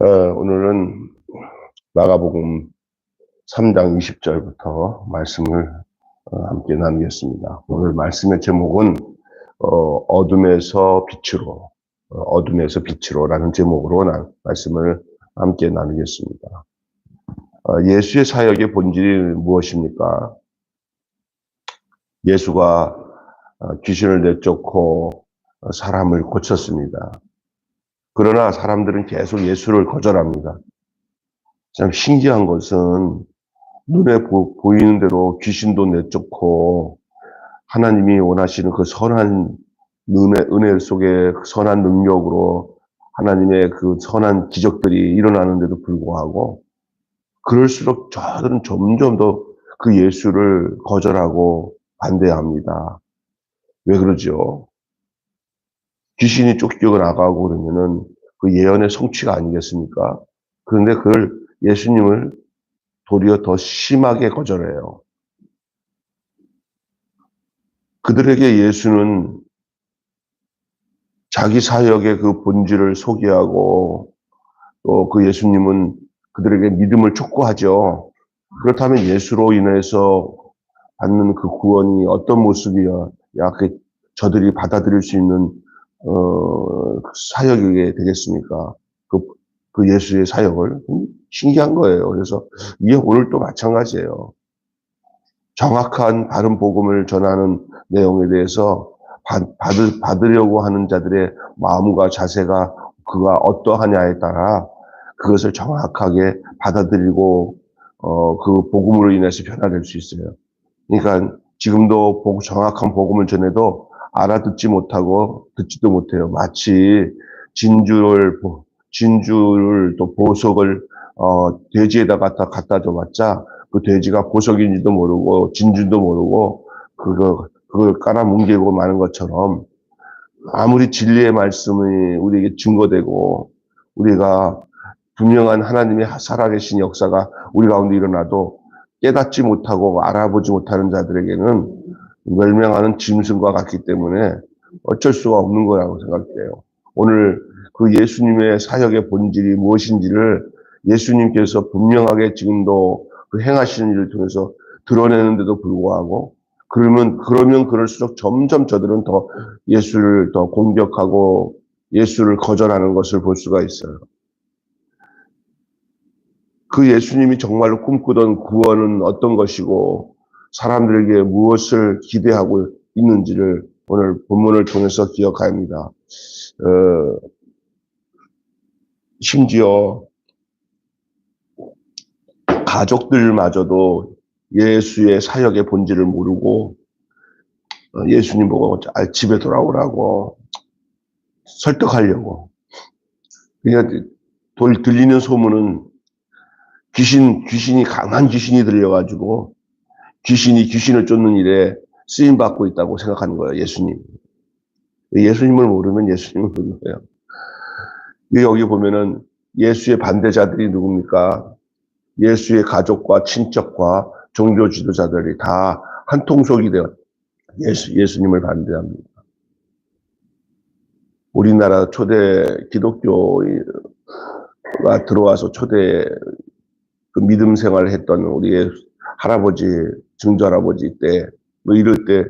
오늘은 마가복음 3장 20절부터 말씀을 함께 나누겠습니다. 오늘 말씀의 제목은 어둠에서 빛으로, 어둠에서 빛으로라는 제목으로 말씀을 함께 나누겠습니다. 예수의 사역의 본질이 무엇입니까? 예수가 귀신을 내쫓고 사람을 고쳤습니다. 그러나 사람들은 계속 예수를 거절합니다. 참 신기한 것은 눈에 보이는 대로 귀신도 내쫓고 하나님이 원하시는 그 선한 은혜 속에 선한 능력으로 하나님의 그 선한 기적들이 일어나는데도 불구하고 그럴수록 저들은 점점 더 그 예수를 거절하고 반대합니다. 왜 그러죠? 귀신이 쫓겨 나가고 그러면은 그 예언의 성취가 아니겠습니까? 그런데 그걸 예수님을 도리어 더 심하게 거절해요. 그들에게 예수는 자기 사역의 그 본질을 소개하고 또 그 예수님은 그들에게 믿음을 촉구하죠. 그렇다면 예수로 인해서 받는 그 구원이 어떤 모습이야 저들이 받아들일 수 있는 사역이 되겠습니까? 그 예수의 사역을 신기한 거예요. 그래서 이게 오늘 또 마찬가지예요. 정확한 바른 복음을 전하는 내용에 대해서 받으려고 하는 자들의 마음과 자세가 그가 어떠하냐에 따라 그것을 정확하게 받아들이고 그 복음으로 인해서 변화될 수 있어요. 그러니까 지금도 정확한 복음을 전해도 알아듣지 못하고 듣지도 못해요. 마치 진주를 또 보석을 돼지에다 갖다 줘봤자 그 돼지가 보석인지도 모르고 진주도 모르고 그걸 깔아뭉개고 마는 것처럼 아무리 진리의 말씀이 우리에게 증거되고 우리가 분명한 하나님의 살아계신 역사가 우리 가운데 일어나도 깨닫지 못하고 알아보지 못하는 자들에게는 멸망하는 짐승과 같기 때문에 어쩔 수가 없는 거라고 생각해요. 오늘 그 예수님의 사역의 본질이 무엇인지를 예수님께서 분명하게 지금도 그 행하시는 일을 통해서 드러내는데도 불구하고 그러면 그럴수록 점점 저들은 더 예수를 더 공격하고 예수를 거절하는 것을 볼 수가 있어요. 그 예수님이 정말로 꿈꾸던 구원은 어떤 것이고 사람들에게 무엇을 기대하고 있는지를 오늘 본문을 통해서 기억해야 합니다. 심지어 가족들마저도 예수의 사역의 본질을 모르고 예수님 보고 집에 돌아오라고 설득하려고. 그러니까 들리는 소문은 귀신이 강한 귀신이 들려가지고 귀신이 귀신을 쫓는 일에 쓰임 받고 있다고 생각하는 거예요. 예수님을 모르면 예수님을 모르는 거예요. 여기 보면은 예수의 반대자들이 누굽니까? 예수의 가족과 친척과 종교 지도자들이 다 한 통속이 되어 예수님을 반대합니다. 우리나라 초대 기독교가 들어와서 초대 그 믿음 생활을 했던 우리의 할아버지, 증조할아버지 때, 뭐 이럴 때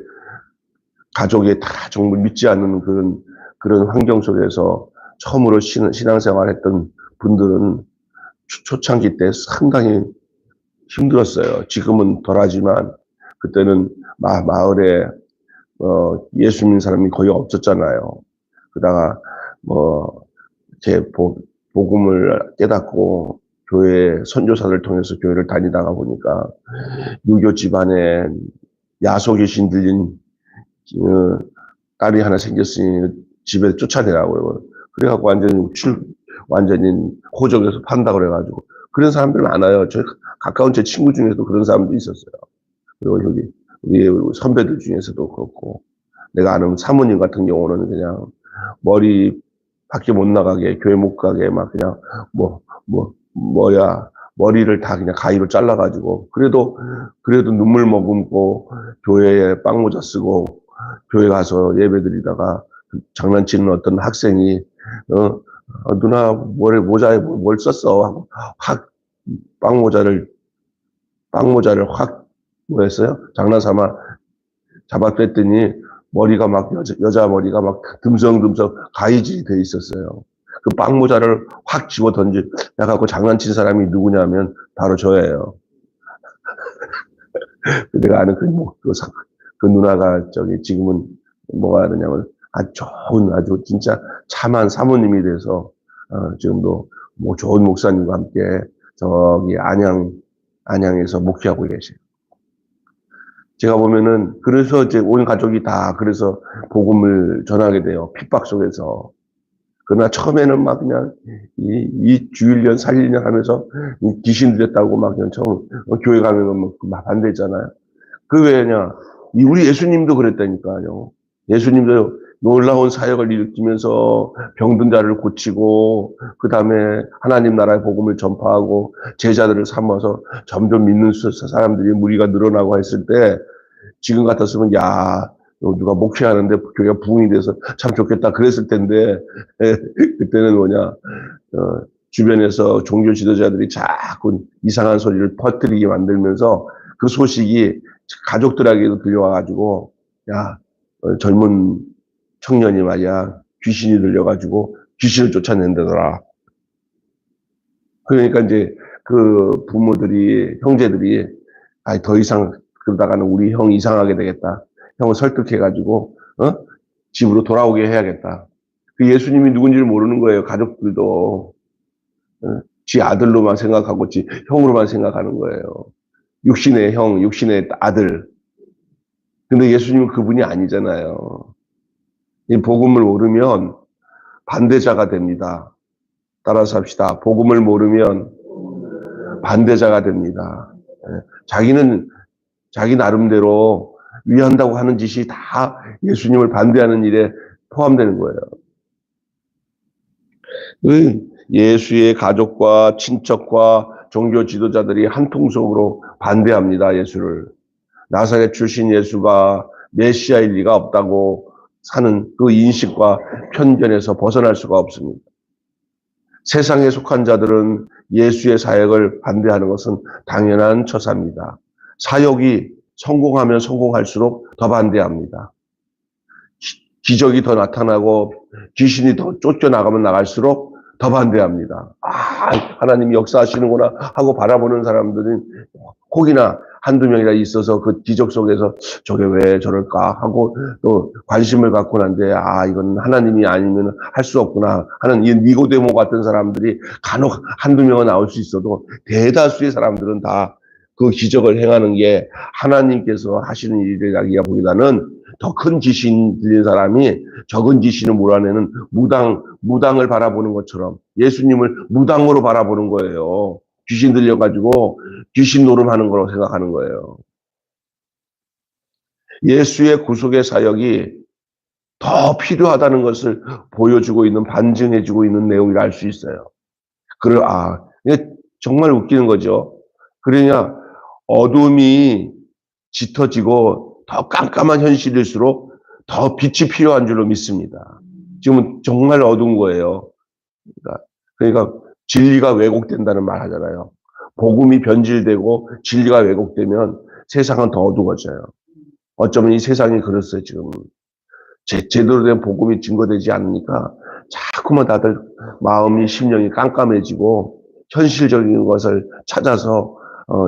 가족이 다 정말 믿지 않는 그런 환경 속에서 처음으로 신앙생활 했던 분들은 초창기 때 상당히 힘들었어요. 지금은 덜하지만 그때는 마을에 예수 믿는 사람이 거의 없었잖아요. 그러다가 제 복음을 깨닫고 교회 선교사를 통해서 교회를 다니다가 보니까 유교 집안에 야소 귀신 들린 딸이 하나 생겼으니 집에 쫓아내라고요. 그래갖고 완전히 호적에서 판다 그래가지고 그런 사람들 많아요. 저 가까운 제 친구 중에서도 그런 사람도 있었어요. 그리고 우리 선배들 중에서도 그렇고 내가 아는 사모님 같은 경우는 그냥 머리 밖에 못 나가게 교회 못 가게 막 그냥 머리를 다 그냥 가위로 잘라가지고 그래도 눈물 머금고 교회에 빵모자 쓰고 교회 가서 예배 드리다가 장난치는 어떤 학생이 누나 모자에 뭘 썼어? 하고 확 빵모자를 확 뭐였어요? 장난삼아 잡아 뺐더니 머리가 막 여자 머리가 막 듬성듬성 가위질이 돼 있었어요. 그 빵모자를 확 집어 해갖고 장난친 사람이 누구냐면 바로 저예요. 내가 아는 그 누나가 지금은 뭐가 하느냐면 아주 좋은 아주 진짜 참한 사모님이 돼서 지금도 뭐 좋은 목사님과 함께 저기 안양에서 목회하고 계세요. 제가 보면은 그래서 이제 온 가족이 다 그래서 복음을 전하게 돼요. 핍박 속에서. 그러나 처음에는 막 그냥 이 주일년 살일년 하면서 귀신 들렸다고 막 그냥 처음 교회 가면 막 반대잖아요. 그 왜냐? 우리 예수님도 그랬다니까요. 예수님도 놀라운 사역을 일으키면서 병든 자를 고치고 그 다음에 하나님 나라의 복음을 전파하고 제자들을 삼아서 점점 믿는 사람들이 무리가 늘어나고 했을 때 지금 같았으면 야 누가 목회하는데 교회가 부흥이 돼서 참 좋겠다 그랬을 텐데 그때는 주변에서 종교 지도자들이 자꾸 이상한 소리를 퍼뜨리게 만들면서 그 소식이 가족들에게도 들려와가지고 야 젊은 청년이 말이야 귀신이 들려가지고 귀신을 쫓아낸다더라. 그러니까 이제 그 부모들이 형제들이 더 이상 그러다가는 우리 형 이상하게 되겠다. 형을 설득해가지고 집으로 돌아오게 해야겠다. 그 예수님이 누군지를 모르는 거예요. 가족들도 지 아들로만 생각하고 지 형으로만 생각하는 거예요. 육신의 형, 육신의 아들. 근데 예수님은 그분이 아니잖아요. 이 복음을 모르면 반대자가 됩니다. 따라서 합시다. 복음을 모르면 반대자가 됩니다. 자기는 자기 나름대로 위한다고 하는 짓이 다 예수님을 반대하는 일에 포함되는 거예요. 예수의 가족과 친척과 종교 지도자들이 한 통속으로 반대합니다. 예수를. 나사렛 출신 예수가 메시아일 리가 없다고 사는 그 인식과 편견에서 벗어날 수가 없습니다. 세상에 속한 자들은 예수의 사역을 반대하는 것은 당연한 처사입니다. 사역이 성공하면 성공할수록 더 반대합니다. 기적이 더 나타나고 귀신이 더 쫓겨나가면 나갈수록 더 반대합니다. 하나님이 역사하시는구나 하고 바라보는 사람들은 혹이나 한두 명이라 있어서 그 기적 속에서 저게 왜 저럴까 하고 또 관심을 갖고 난데 이건 하나님이 아니면 할 수 없구나 하는 이 니고데모 같은 사람들이 간혹 한두 명은 나올 수 있어도 대다수의 사람들은 다 그 기적을 행하는 게 하나님께서 하시는 일이라기보다는 더 큰 귀신 들린 사람이 적은 귀신을 몰아내는 무당을 바라보는 것처럼 예수님을 무당으로 바라보는 거예요. 귀신 들려가지고 귀신 노름하는 거라고 생각하는 거예요. 예수의 구속의 사역이 더 필요하다는 것을 보여주고 있는, 반증해주고 있는 내용이라 할 수 있어요. 이게 정말 웃기는 거죠. 그러냐, 어둠이 짙어지고 더 깜깜한 현실일수록 더 빛이 필요한 줄로 믿습니다. 지금은 정말 어두운 거예요. 그러니까 진리가 왜곡된다는 말 하잖아요. 복음이 변질되고 진리가 왜곡되면 세상은 더 어두워져요. 어쩌면 이 세상이 그랬어요, 지금. 제대로 된 복음이 증거되지 않으니까 자꾸만 다들 마음이, 심령이 깜깜해지고 현실적인 것을 찾아서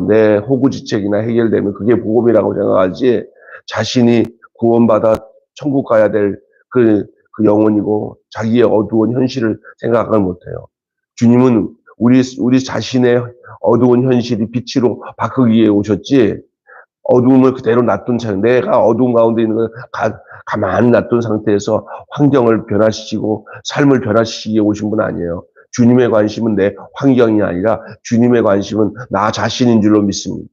내 호구지책이나 해결되면 그게 복음이라고 생각하지 자신이 구원받아 천국 가야 될 그 영혼이고 자기의 어두운 현실을 생각을 못해요. 주님은 우리 자신의 어두운 현실이 빛으로 바꾸기 위해 오셨지 어두움을 그대로 놔둔 채 내가 어두운 가운데 있는 걸 가만히 놔둔 상태에서 환경을 변화시키고 삶을 변화시키기 위해 오신 분 아니에요. 주님의 관심은 내 환경이 아니라 주님의 관심은 나 자신인 줄로 믿습니다.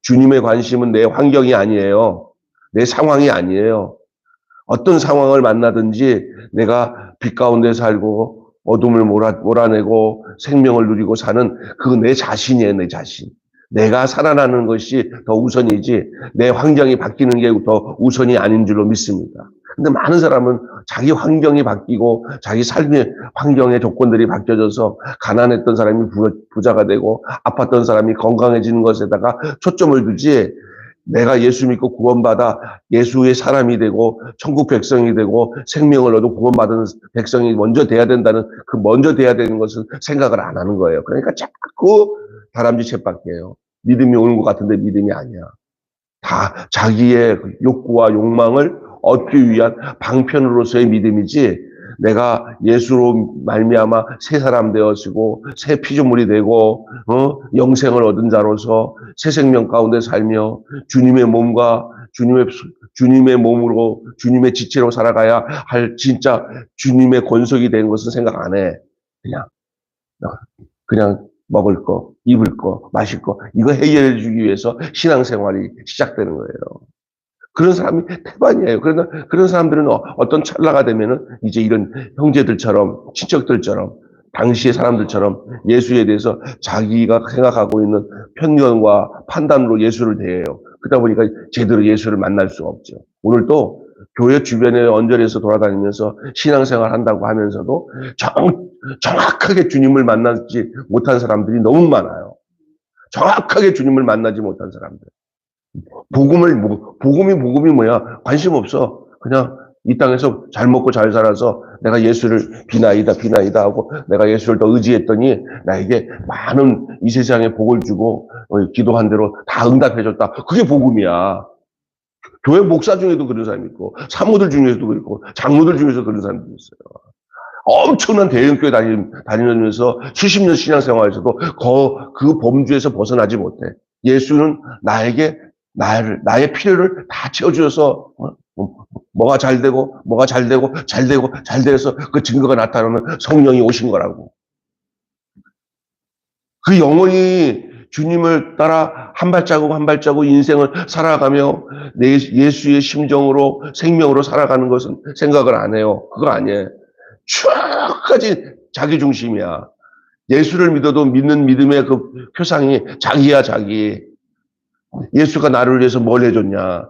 주님의 관심은 내 환경이 아니에요. 내 상황이 아니에요. 어떤 상황을 만나든지 내가 빛 가운데 살고 어둠을 몰아내고 생명을 누리고 사는 그 내 자신이에요. 내 자신. 내가 살아나는 것이 더 우선이지 내 환경이 바뀌는 게 더 우선이 아닌 줄로 믿습니다. 근데 많은 사람은 자기 환경이 바뀌고 자기 삶의 환경의 조건들이 바뀌어져서 가난했던 사람이 부자가 되고 아팠던 사람이 건강해지는 것에다가 초점을 두지, 내가 예수 믿고 구원받아 예수의 사람이 되고 천국 백성이 되고 생명을 얻어 구원받은 백성이 먼저 돼야 된다는, 그 먼저 돼야 되는 것은 생각을 안 하는 거예요. 그러니까 자꾸 다람쥐 쳇바퀴예요. 믿음이 오는 것 같은데 믿음이 아니야. 다 자기의 욕구와 욕망을 얻기 위한 방편으로서의 믿음이지, 내가 예수로 말미암아 새 사람 되어지고 새 피조물이 되고 영생을 얻은 자로서 새 생명 가운데 살며 주님의 몸과 주님의 몸으로 주님의 지체로 살아가야 할 진짜 주님의 권속이 된 것은 생각 안 해. 그냥 먹을 거, 입을 거, 마실 거, 이거 해결해 주기 위해서 신앙생활이 시작되는 거예요. 그런 사람이 태반이에요. 그러나 그런 사람들은 어떤 찰나가 되면은 이제 이런 형제들처럼, 친척들처럼, 당시의 사람들처럼 예수에 대해서 자기가 생각하고 있는 편견과 판단으로 예수를 대해요. 그러다 보니까 제대로 예수를 만날 수가 없죠. 오늘도 교회 주변에 언저리에서 돌아다니면서 신앙생활 한다고 하면서도 정확하게 주님을 만나지 못한 사람들이 너무 많아요. 정확하게 주님을 만나지 못한 사람들. 복음이 뭐야? 관심 없어. 그냥 이 땅에서 잘 먹고 잘 살아서 내가 예수를 비나이다 하고 내가 예수를 더 의지했더니 나에게 많은 이 세상에 복을 주고 기도한 대로 다 응답해줬다. 그게 복음이야. 교회 목사 중에도 그런 사람이 있고 사모들 중에서도 그렇고 장로들 중에서도 그런 사람들이 있어요. 엄청난 대형교회 다니면서 수십 년 신앙생활에서도 그 범주에서 벗어나지 못해. 예수는 나의 필요를 다 채워주셔서 뭐가 잘 되고 잘 돼서 그 증거가 나타나는 성령이 오신 거라고. 그 영혼이 주님을 따라 한 발자국 인생을 살아가며 예수의 심정으로 생명으로 살아가는 것은 생각을 안 해요. 그거 아니에요. 쭉까지 자기 중심이야. 예수를 믿어도 믿는 믿음의 그 표상이 자기야, 자기. 예수가 나를 위해서 뭘 해줬냐?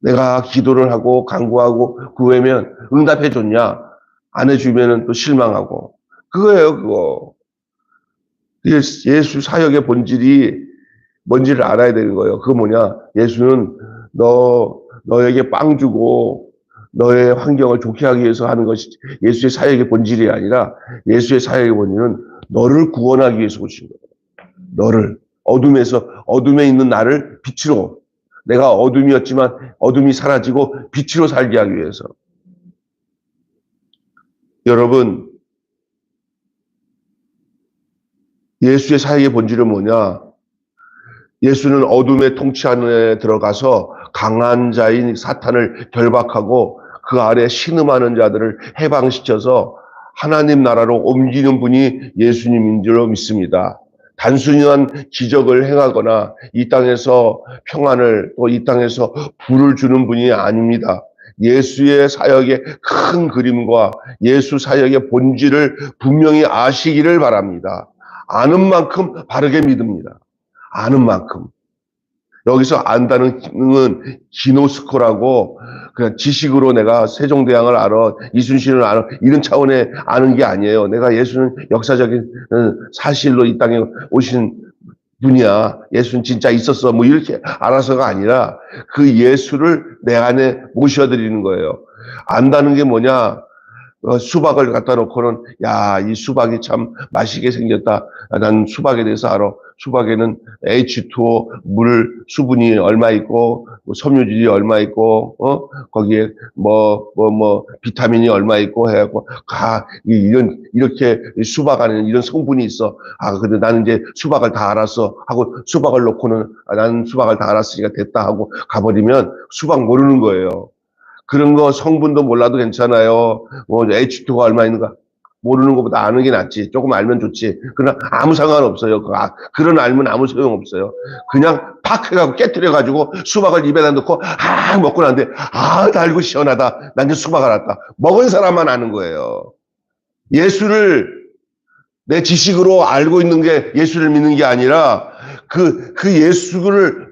내가 기도를 하고 간구하고 구하면 응답해줬냐? 안 해주면은 또 실망하고. 그거예요, 그거. 예수 사역의 본질이 뭔지를 알아야 되는 거예요. 그거 뭐냐? 예수는 너에게 빵 주고 너의 환경을 좋게 하기 위해서 하는 것이 예수의 사역의 본질이 아니라, 예수의 사역의 본질은 너를 구원하기 위해서 오신 거예요. 너를 어둠에 있는 나를 빛으로, 내가 어둠이었지만 어둠이 사라지고 빛으로 살게 하기 위해서. 여러분, 예수의 사역의 본질은 뭐냐? 예수는 어둠의 통치 안에 들어가서 강한 자인 사탄을 결박하고 그 아래 신음하는 자들을 해방시켜서 하나님 나라로 옮기는 분이 예수님인 줄로 믿습니다. 단순한 기적을 행하거나 이 땅에서 평안을, 또 이 땅에서 부를 주는 분이 아닙니다. 예수의 사역의 큰 그림과 예수 사역의 본질을 분명히 아시기를 바랍니다. 아는 만큼 바르게 믿습니다. 아는 만큼. 여기서 안다는 은 기노스코라고, 그냥 지식으로 내가 세종대왕을 알아, 이순신을 알아, 이런 차원의 아는 게 아니에요. 내가 예수는 역사적인 사실로 이 땅에 오신 분이야. 예수는 진짜 있었어. 뭐 이렇게 알아서가 아니라 그 예수를 내 안에 모셔드리는 거예요. 안다는 게 뭐냐? 수박을 갖다 놓고는, 야, 이 수박이 참 맛있게 생겼다. 난 수박에 대해서 알아. 수박에는 H2O, 물, 수분이 얼마 있고, 섬유질이 얼마 있고, 거기에 비타민이 얼마 있고 해갖고, 이렇게 수박 안에는 이런 성분이 있어. 근데 나는 이제 수박을 다 알았어. 하고 수박을 놓고는, 나는 수박을 다 알았으니까 됐다 하고 가버리면 수박 모르는 거예요. 그런 거 성분도 몰라도 괜찮아요. H2O가 얼마 있는가 모르는 것보다 아는 게 낫지. 조금 알면 좋지. 그러나 아무 상관없어요. 그런 알면 아무 소용없어요. 그냥 팍 해가지고 깨뜨려가지고 수박을 입에다 넣고 먹고 나는데 달고 시원하다. 난 이제 수박 알았다. 먹은 사람만 아는 거예요. 예수를 내 지식으로 알고 있는 게 예수를 믿는 게 아니라 그 예수를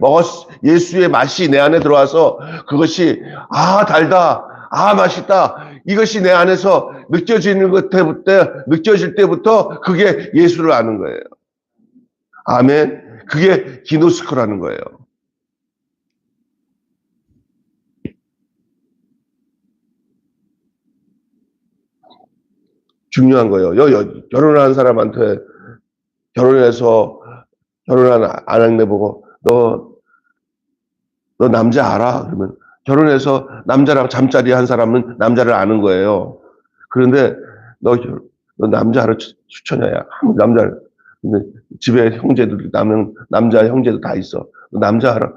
예수의 맛이 내 안에 들어와서 그것이 달다. 아, 맛있다. 이것이 내 안에서 느껴질 때부터 그게 예수를 아는 거예요. 아멘. 그게 기노스코라는 거예요. 중요한 거예요. 결혼한 사람한테 결혼한 아낙네 보고 너 남자 알아? 그러면 결혼해서 남자랑 잠자리 한 사람은 남자를 아는 거예요. 그런데 너 남자 알아? 추천해야. 남자를. 근데 집에 형제들, 남자 형제도 다 있어. 너 남자 알아?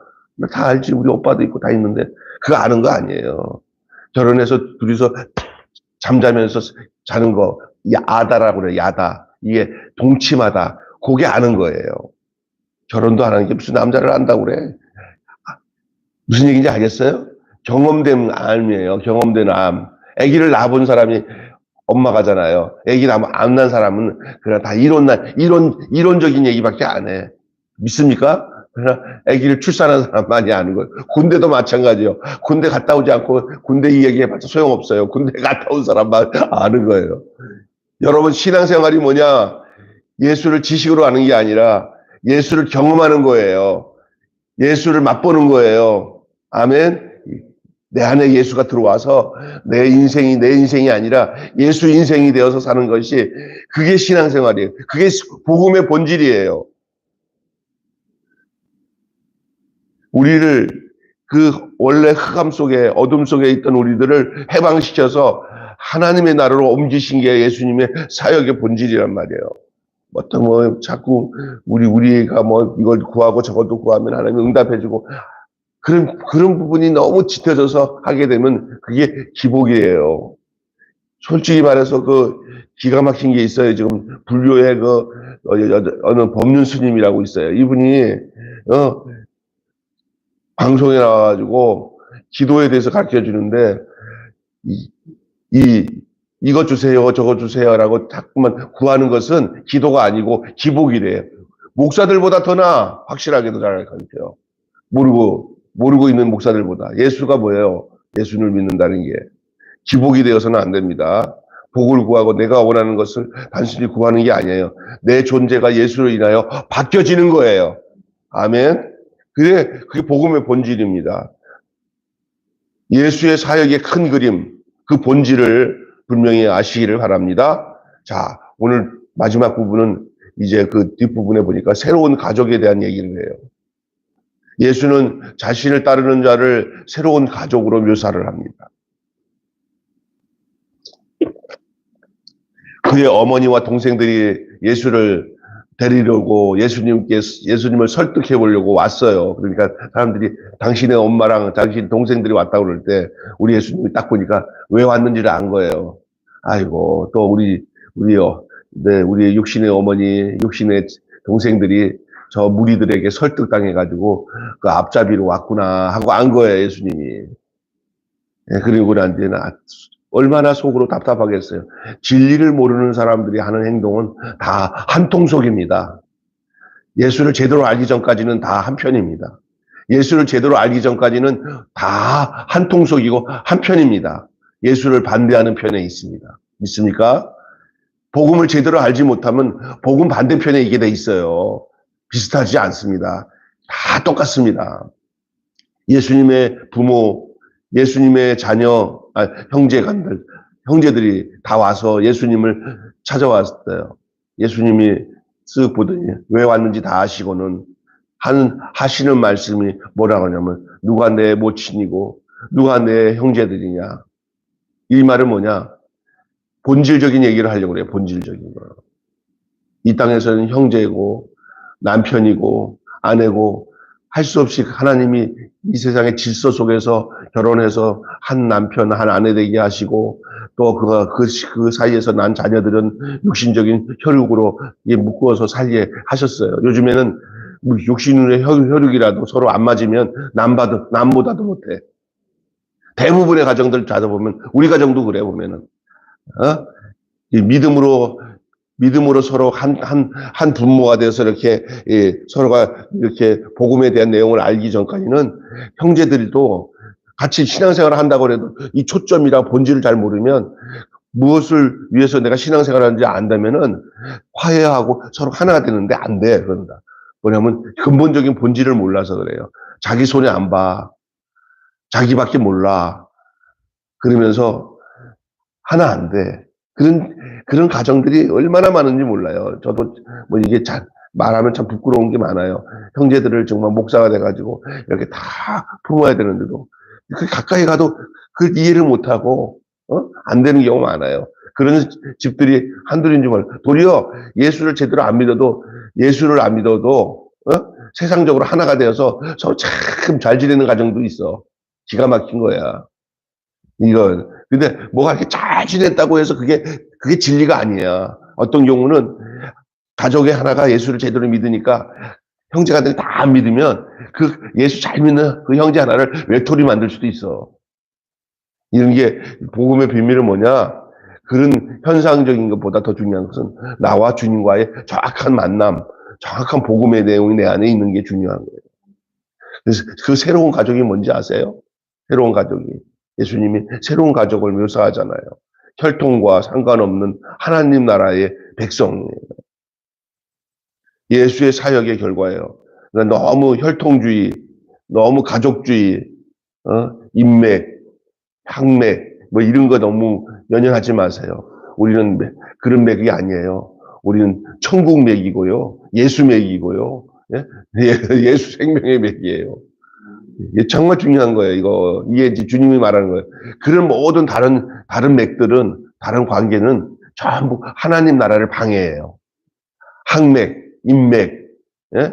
다 알지. 우리 오빠도 있고 다 있는데 그거 아는 거 아니에요. 결혼해서 둘이서 잠자면서 자는 거, 야다라고 그래, 야다. 이게 동침하다. 그게 아는 거예요. 결혼도 안 하는 게 무슨 남자를 안다고 그래. 무슨 얘기인지 알겠어요? 경험된 암이에요. 경험된 암. 아기를 낳아본 사람이 엄마가잖아요. 아기 안 낳은 사람은 그냥 다 이론적인 얘기밖에 안 해. 믿습니까? 그러나 아기를 출산한 사람만이 아는 거예요. 군대도 마찬가지예요. 군대 갔다 오지 않고 군대 이 얘기해봤자 소용없어요. 군대 갔다 온 사람만 아는 거예요. 여러분 신앙생활이 뭐냐? 예수를 지식으로 아는 게 아니라 예수를 경험하는 거예요. 예수를 맛보는 거예요. 아멘. 내 안에 예수가 들어와서 내 인생이 아니라 예수 인생이 되어서 사는 것이 그게 신앙생활이에요. 그게 복음의 본질이에요. 우리를 그 원래 흑암 속에 어둠 속에 있던 우리들을 해방시켜서 하나님의 나라로 옮기신 게 예수님의 사역의 본질이란 말이에요. 자꾸 우리가 이걸 구하고 저것도 구하면 하나님이 응답해주고 그런 부분이 너무 짙어져서 하게 되면 그게 기복이에요. 솔직히 말해서 기가 막힌 게 있어요. 지금 불교의 어느 법륜 스님이라고 있어요. 이분이 방송에 나와가지고 기도에 대해서 가르쳐 주는데 이것 주세요, 저것 주세요라고 자꾸만 구하는 것은 기도가 아니고 기복이래요. 목사들보다 더 나아. 확실하게도 잘 가르쳐요. 모르고 있는 목사들보다. 예수가 뭐예요? 예수를 믿는다는 게. 기복이 되어서는 안 됩니다. 복을 구하고 내가 원하는 것을 단순히 구하는 게 아니에요. 내 존재가 예수로 인하여 바뀌어지는 거예요. 아멘. 그게 복음의 본질입니다. 예수의 사역의 큰 그림, 그 본질을 분명히 아시기를 바랍니다. 자, 오늘 마지막 부분은 이제 그 뒷부분에 보니까 새로운 가족에 대한 얘기를 해요. 예수는 자신을 따르는 자를 새로운 가족으로 묘사를 합니다. 그의 어머니와 동생들이 예수를 데리려고 예수님을 설득해 보려고 왔어요. 그러니까 사람들이 당신의 엄마랑 당신 동생들이 왔다고 그럴 때 우리 예수님이 딱 보니까 왜 왔는지를 안 거예요. 아이고, 또 우리 육신의 어머니, 육신의 동생들이 저 무리들에게 설득당해가지고 그 앞잡이로 왔구나 하고 안 거예요, 예수님이. 그리고 난 뒤에는 얼마나 속으로 답답하겠어요. 진리를 모르는 사람들이 하는 행동은 다 한통속입니다. 예수를 제대로 알기 전까지는 다 한편입니다. 예수를 제대로 알기 전까지는 다 한통속이고 한편입니다. 예수를 반대하는 편에 있습니다. 믿습니까? 복음을 제대로 알지 못하면 복음 반대편에 있게 돼 있어요. 비슷하지 않습니다. 다 똑같습니다. 예수님의 부모, 예수님의 자녀, 형제들이 다 와서 예수님을 찾아왔어요. 예수님이 쓱 보더니 왜 왔는지 다 아시고는 하시는 말씀이 뭐라고 하냐면 누가 내 모친이고 누가 내 형제들이냐. 이 말은 뭐냐? 본질적인 얘기를 하려고 그래요. 본질적인 거. 이 땅에서는 형제고 남편이고 아내고 할 수 없이 하나님이 이 세상의 질서 속에서 결혼해서 한 남편, 한 아내 되게 하시고 또 그 사이에서 난 자녀들은 육신적인 혈육으로 묶어서 살게 하셨어요. 요즘에는 육신의 혈육이라도 서로 안 맞으면 남보다도 못해. 대부분의 가정들 찾아보면 우리 가정도 그래 보면은 이 믿음으로 서로 한 분모가 돼서 이렇게 서로가 이렇게 복음에 대한 내용을 알기 전까지는 형제들도 같이 신앙생활을 한다고 해도 이 초점이랑 본질을 잘 모르면 무엇을 위해서 내가 신앙생활을 하는지 안다면은 화해하고 서로 하나가 되는데 안 돼. 그런다. 뭐냐면 근본적인 본질을 몰라서 그래요. 자기 손에 안 봐. 자기밖에 몰라. 그러면서 하나 안 돼. 그런 가정들이 얼마나 많은지 몰라요. 저도 뭐 이게 말하면 참 부끄러운 게 많아요. 형제들을 정말 목사가 돼가지고 이렇게 다 품어야 되는데도 그 가까이 가도 그 이해를 못하고 안 되는 경우가 많아요. 그런 집들이 한둘인 줄 몰라요. 도리어 예수를 제대로 안 믿어도 예수를 안 믿어도 세상적으로 하나가 되어서 서로 참 잘 지내는 가정도 있어. 기가 막힌 거야. 이건. 근데 뭐가 이렇게 잘 지냈다고 해서 그게 진리가 아니야. 어떤 경우는 가족의 하나가 예수를 제대로 믿으니까 형제가들 다 안 믿으면 그 예수 잘 믿는 그 형제 하나를 외톨이 만들 수도 있어. 이런 게 복음의 비밀은 뭐냐? 그런 현상적인 것보다 더 중요한 것은 나와 주님과의 정확한 만남, 정확한 복음의 내용이 내 안에 있는 게 중요한 거예요. 그래서 그 새로운 가족이 뭔지 아세요? 새로운 가족이. 예수님이 새로운 가족을 묘사하잖아요. 혈통과 상관없는 하나님 나라의 백성이에요. 예수의 사역의 결과예요. 그러니까 너무 혈통주의, 너무 가족주의, 인맥, 향맥, 뭐 이런 거 너무 연연하지 마세요. 우리는 그런 맥이 아니에요. 우리는 천국 맥이고요. 예수 맥이고요. 예수 생명의 맥이에요. 이게 정말 중요한 거예요. 이게 주님이 말하는 거예요. 그런 모든 다른 맥들은, 다른 관계는 전부 하나님 나라를 방해해요. 항맥, 인맥, 예?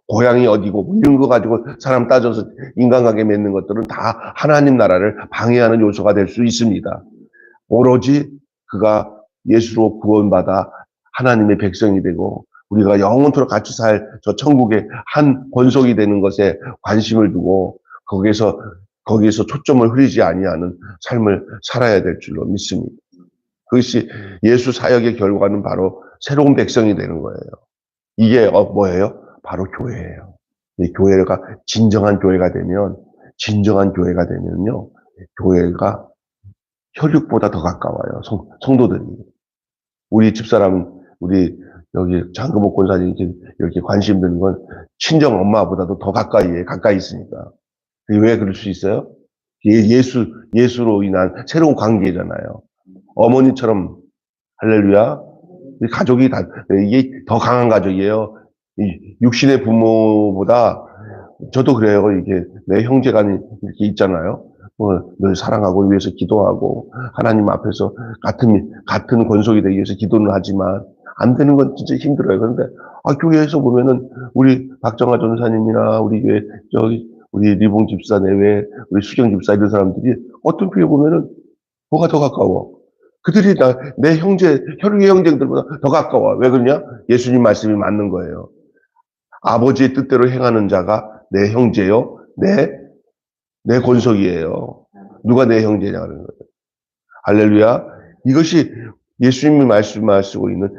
고향이 어디고, 뭐 이런 거 가지고 사람 따져서 인간관계 맺는 것들은 다 하나님 나라를 방해하는 요소가 될 수 있습니다. 오로지 그가 예수로 구원받아 하나님의 백성이 되고, 우리가 영원토록 같이 살 저 천국의 한 권속이 되는 것에 관심을 두고, 거기에서 초점을 흐리지 아니하는 삶을 살아야 될 줄로 믿습니다. 그것이 예수 사역의 결과는 바로 새로운 백성이 되는 거예요. 이게 뭐예요? 바로 교회예요. 이 교회가 진정한 교회가 되면요, 교회가 혈육보다 더 가까워요. 성도들이. 우리 집사람은, 우리 여기 장금옥 권사님이 이렇게 관심 드는 건 친정 엄마보다도 더 가까이 있으니까. 왜 그럴 수 있어요? 예수로 인한 새로운 관계잖아요. 어머니처럼, 할렐루야. 가족이 이게 더 강한 가족이에요. 육신의 부모보다, 저도 그래요. 이게 내 형제간이 이렇게 있잖아요. 늘 사랑하고 위해서 기도하고 하나님 앞에서 같은 권속이 되기 위해서 기도는 하지만 안 되는 건 진짜 힘들어요. 그런데 교회에서 보면은 우리 박정아 전사님이나 우리 교회 우리 리봉 집사 내외 우리 수경 집사 이런 사람들이 어떤 교회 보면은 뭐가 더 가까워? 그들이 내 혈육의 형제들보다 더 가까워. 왜 그러냐? 예수님 말씀이 맞는 거예요. 아버지의 뜻대로 행하는 자가 내 형제요, 내 권속이에요. 누가 내 형제냐 하는 거예요. 할렐루야. 이것이 예수님이 말씀하시고 있는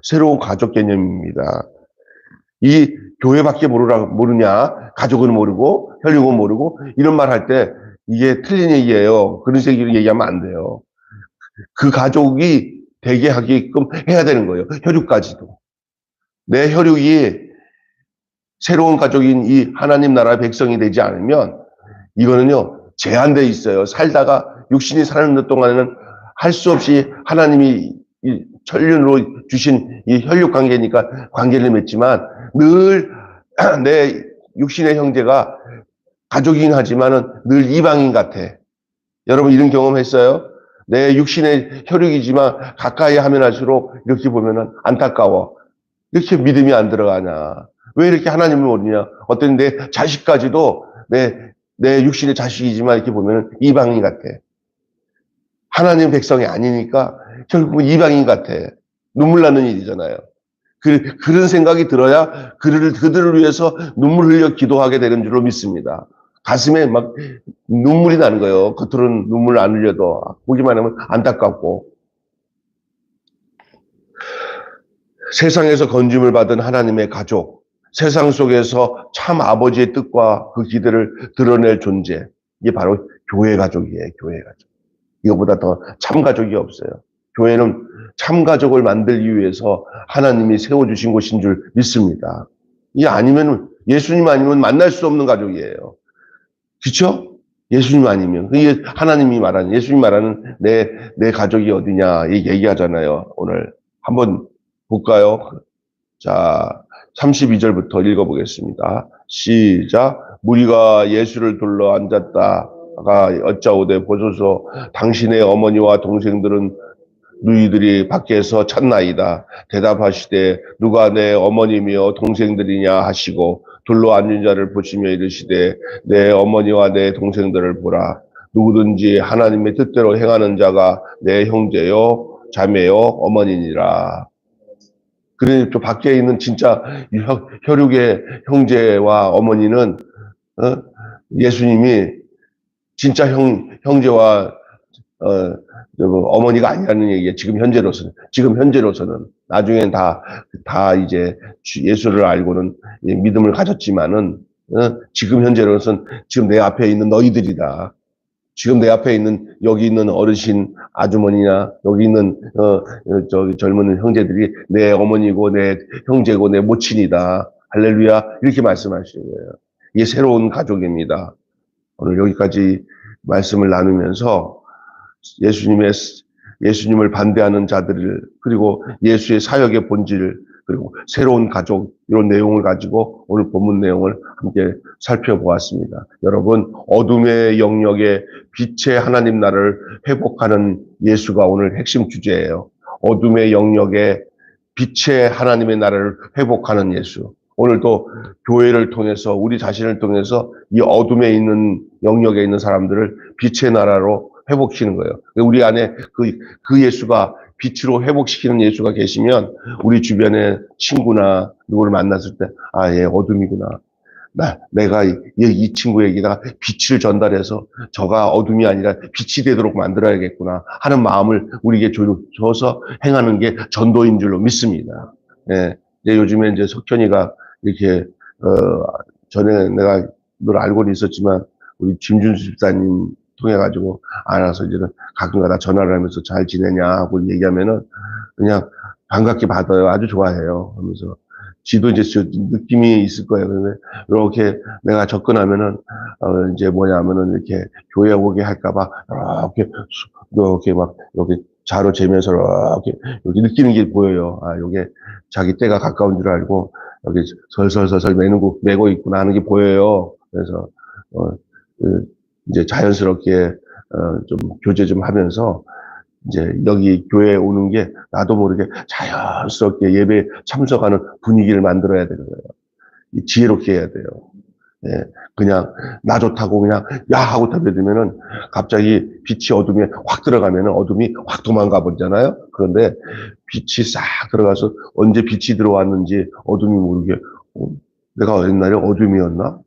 새로운 가족 개념입니다. 이 교회밖에 모르냐? 가족은 모르고 혈육은 모르고 이런 말 할 때 이게 틀린 얘기예요. 그런 식으로 얘기하면 안 돼요. 그 가족이 되게 하게끔 해야 되는 거예요. 혈육까지도. 내 혈육이 새로운 가족인 이 하나님 나라 백성이 되지 않으면 이거는요, 제한되어 있어요. 살다가 육신이 사는 동안에는 할 수 없이 하나님이 이 천륜으로 주신 이 혈육 관계니까 관계를 맺지만 늘 내 육신의 형제가 가족이긴 하지만은 늘 이방인 같아. 여러분 이런 경험했어요? 내 육신의 혈육이지만 가까이 하면 할수록 이렇게 보면은 안타까워. 이렇게 믿음이 안 들어가냐. 왜 이렇게 하나님을 모르냐. 어떤 내 자식까지도 내 육신의 자식이지만 이렇게 보면은 이방인 같아. 하나님 백성이 아니니까 결국 이방인 같아. 눈물 나는 일이잖아요. 그런 생각이 들어야 그들을 위해서 눈물 흘려 기도하게 되는 줄로 믿습니다. 가슴에 막 눈물이 나는 거예요. 겉으로는 눈물 안 흘려도 보기만 하면 안타깝고. 세상에서 건짐을 받은 하나님의 가족, 세상 속에서 참 아버지의 뜻과 그 기대를 드러낼 존재. 이게 바로 교회 가족이에요. 교회 가족. 이거보다 더 참 가족이 없어요. 교회는 참 가족을 만들기 위해서 하나님이 세워주신 곳인 줄 믿습니다. 이게 아니면 예수님 아니면 만날 수 없는 가족이에요. 그렇죠? 예수님 아니면 이게 하나님이 말하는 예수님 말하는 내 가족이 어디냐 얘기하잖아요. 오늘 한번 볼까요? 자, 32절부터 읽어보겠습니다. 시작. 무리가 예수를 둘러 앉았다가 여짜오되 보소서 당신의 어머니와 동생들은 너희들이 밖에서 찾나이다. 대답하시되 누가 내 어머니며 동생들이냐 하시고 둘러 앉은 자를 보시며 이르시되 내 어머니와 내 동생들을 보라. 누구든지 하나님의 뜻대로 행하는 자가 내 형제요 자매요 어머니니라. 그러니 또 밖에 있는 진짜 혈육의 형제와 어머니는 예수님이 진짜 형제와 어머니가 아니라는 얘기예요. 지금 현재로서는 나중엔 다 이제 예수를 알고는 믿음을 가졌지만은 지금 현재로서는 지금 내 앞에 있는 너희들이다. 지금 내 앞에 있는 여기 있는 어르신 아주머니나 여기 있는 저기 젊은 형제들이 내 어머니고 내 형제고 내 모친이다. 할렐루야 이렇게 말씀하시는 거예요. 이게 새로운 가족입니다. 오늘 여기까지 말씀을 나누면서 예수님을 반대하는 자들을 그리고 예수의 사역의 본질 그리고 새로운 가족 이런 내용을 가지고 오늘 본문 내용을 함께 살펴보았습니다. 여러분 어둠의 영역에 빛의 하나님 나라를 회복하는 예수가 오늘 핵심 주제예요. 어둠의 영역에 빛의 하나님의 나라를 회복하는 예수. 오늘도 교회를 통해서 우리 자신을 통해서 이 어둠에 있는 영역에 있는 사람들을 빛의 나라로 회복시키는 거예요. 우리 안에 그 예수가 빛으로 회복시키는 예수가 계시면 우리 주변에 친구나 누구를 만났을 때 아, 얘 어둠이구나. 내가 이 친구에게다가 빛을 전달해서 저가 어둠이 아니라 빛이 되도록 만들어야겠구나 하는 마음을 우리에게 줘서 행하는 게 전도인 줄로 믿습니다. 예. 요즘에 이제 석현이가 이렇게 전에 내가 늘 알고는 있었지만 우리 김준수 집사님 통해가지고 알아서 이제는 가끔가다 전화를 하면서 잘 지내냐 하고 얘기하면은 그냥 반갑게 받아요. 아주 좋아해요. 하면서 지도 이제 느낌이 있을 거예요. 그런데 이렇게 내가 접근하면은 이제 뭐냐면은 이렇게 교회 오게 할까봐 이렇게 막 이렇게 자로 재면서 이렇게 느끼는 게 보여요. 아, 요게 자기 때가 가까운 줄 알고 여기 설설설설 메고 있구나 하는 게 보여요. 그래서 이제 자연스럽게 좀 교제 좀 하면서 이제 여기 교회에 오는 게 나도 모르게 자연스럽게 예배에 참석하는 분위기를 만들어야 되는 거예요. 지혜롭게 해야 돼요. 예, 그냥 나 좋다고 그냥 야 하고 달려들면은 갑자기 빛이 어둠에 확 들어가면은 어둠이 확 도망가 버리잖아요. 그런데 빛이 싹 들어가서 언제 빛이 들어왔는지 어둠이 모르게 내가 옛날에 어둠이었나?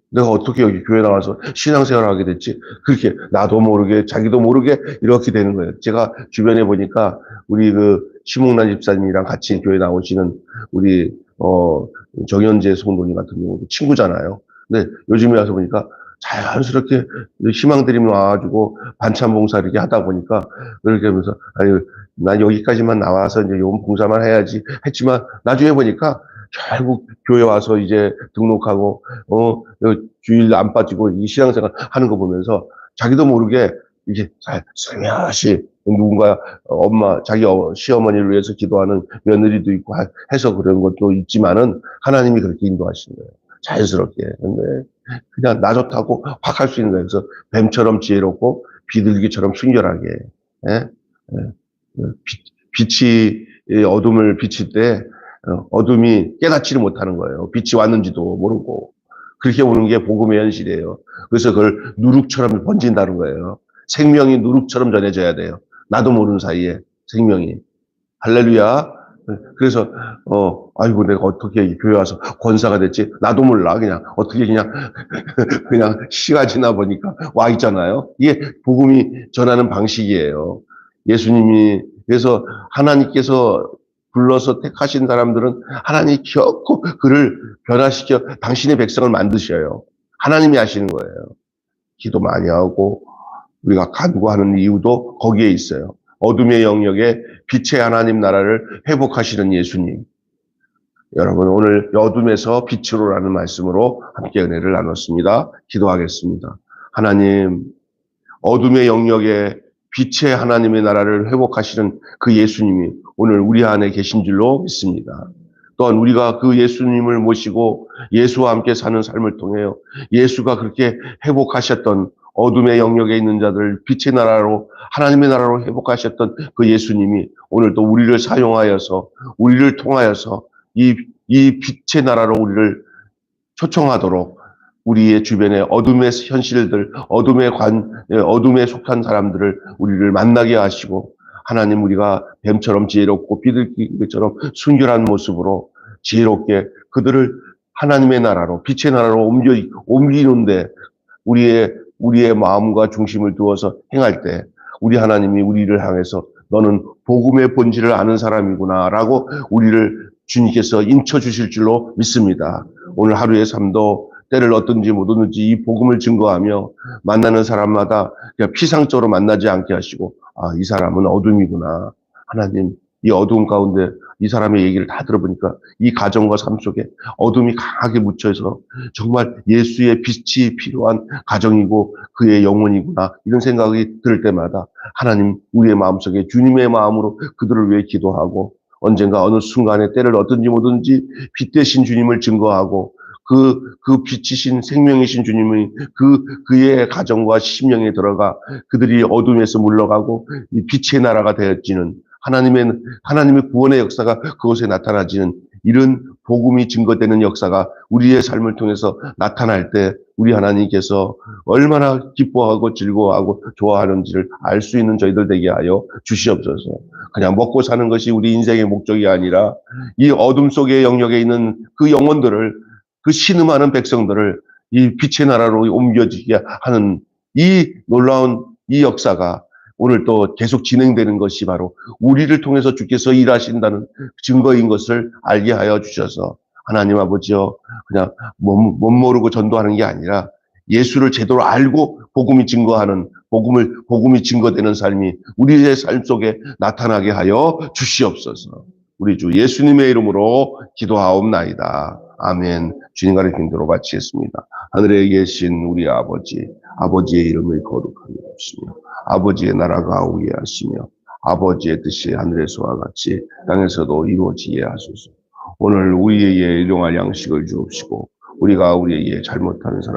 내가 어떻게 여기 교회 나와서 신앙생활을 하게 됐지? 그렇게 나도 모르게 자기도 모르게 이렇게 되는 거예요. 제가 주변에 보니까 우리 심웅란 집사님이랑 같이 교회 나오시는 우리 정현재 성도님 같은 경우도 친구잖아요. 근데 요즘에 와서 보니까 자연스럽게 희망드림 와가지고 반찬 봉사 이렇게 하다 보니까 그렇게 하면서 아니 난 여기까지만 나와서 이제 요 봉사만 해야지 했지만 나중에 보니까 결국 교회 와서 이제 등록하고 주일 안 빠지고 이 신앙생활 하는 거 보면서 자기도 모르게 이게 살며시 누군가 자기 시어머니를 위해서 기도하는 며느리도 있고 해서 그런 것도 있지만은 하나님이 그렇게 인도하시는 거예요. 자연스럽게. 근데 그냥 나 좋다고 확 할 수 있는 거예요. 그래서 뱀처럼 지혜롭고 비둘기처럼 순결하게. 예? 빛이 어둠을 비칠 때 어둠이 깨닫지를 못하는 거예요. 빛이 왔는지도 모르고. 그렇게 오는 게 복음의 현실이에요. 그래서 그걸 누룩처럼 번진다는 거예요. 생명이 누룩처럼 전해져야 돼요. 나도 모르는 사이에 생명이. 할렐루야. 그래서 아이고 내가 어떻게 교회 와서 권사가 됐지? 나도 몰라. 그냥 어떻게 그냥 시가 지나 보니까 와 있잖아요. 이게 복음이 전하는 방식이에요. 예수님이 그래서 하나님께서 불러서 택하신 사람들은 하나님이 결코 그를 변화시켜 당신의 백성을 만드셔요. 하나님이 하시는 거예요. 기도 많이 하고 우리가 간구하는 이유도 거기에 있어요. 어둠의 영역에 빛의 하나님 나라를 회복하시는 예수님. 여러분 오늘 어둠에서 빛으로라는 말씀으로 함께 은혜를 나눴습니다. 기도하겠습니다. 하나님, 어둠의 영역에 빛의 하나님의 나라를 회복하시는 그 예수님이 오늘 우리 안에 계신 줄로 믿습니다. 또한 우리가 그 예수님을 모시고 예수와 함께 사는 삶을 통해 예수가 그렇게 회복하셨던 어둠의 영역에 있는 자들을 빛의 나라로 하나님의 나라로 회복하셨던 그 예수님이 오늘 또 우리를 사용하여서 우리를 통하여서 이 빛의 나라로 우리를 초청하도록 우리의 주변의 어둠의 현실들, 어둠에 속한 사람들을 우리를 만나게 하시고 하나님 우리가 뱀처럼 지혜롭고 비둘기처럼 순결한 모습으로 지혜롭게 그들을 하나님의 나라로 빛의 나라로 옮기는데 우리의 마음과 중심을 두어서 행할 때 우리 하나님이 우리를 향해서 너는 복음의 본질을 아는 사람이구나라고 우리를 주님께서 인쳐 주실 줄로 믿습니다. 오늘 하루의 삶도 때를 어떤지 못 얻는지 이 복음을 증거하며 만나는 사람마다 그냥 피상적으로 만나지 않게 하시고 이 사람은 어둠이구나. 하나님 이 어두운 가운데 이 사람의 얘기를 다 들어보니까 이 가정과 삶 속에 어둠이 강하게 묻혀서 정말 예수의 빛이 필요한 가정이고 그의 영혼이구나 이런 생각이 들 때마다 하나님 우리의 마음속에 주님의 마음으로 그들을 위해 기도하고 언젠가 어느 순간에 때를 어떤지 뭐든지 빛 대신 주님을 증거하고 그 빛이신 생명이신 주님이 그의 가정과 심령에 들어가 그들이 어둠에서 물러가고 이 빛의 나라가 되어지는 하나님의 구원의 역사가 그곳에 나타나지는 이런 복음이 증거되는 역사가 우리의 삶을 통해서 나타날 때 우리 하나님께서 얼마나 기뻐하고 즐거워하고 좋아하는지를 알 수 있는 저희들 되게 하여 주시옵소서. 그냥 먹고 사는 것이 우리 인생의 목적이 아니라 이 어둠 속의 영역에 있는 그 영혼들을 그 신음하는 백성들을 이 빛의 나라로 옮겨지게 하는 이 놀라운 이 역사가 오늘 또 계속 진행되는 것이 바로 우리를 통해서 주께서 일하신다는 증거인 것을 알게 하여 주셔서 하나님 아버지여 그냥 못 모르고 전도하는 게 아니라 예수를 제대로 알고 복음이 증거되는 삶이 우리의 삶 속에 나타나게 하여 주시옵소서. 우리 주 예수님의 이름으로 기도하옵나이다. 아멘. 주님과의 기도로 바치겠습니다. 하늘에 계신 우리 아버지의 이름을 거룩하옵시며 아버지의 나라가 오게 하시며 아버지의 뜻이 하늘에서와 같이 땅에서도 이루어지게 하소서. 오늘 우리에게 일용할 양식을 주옵시고 우리가 우리에게 잘못하는 사람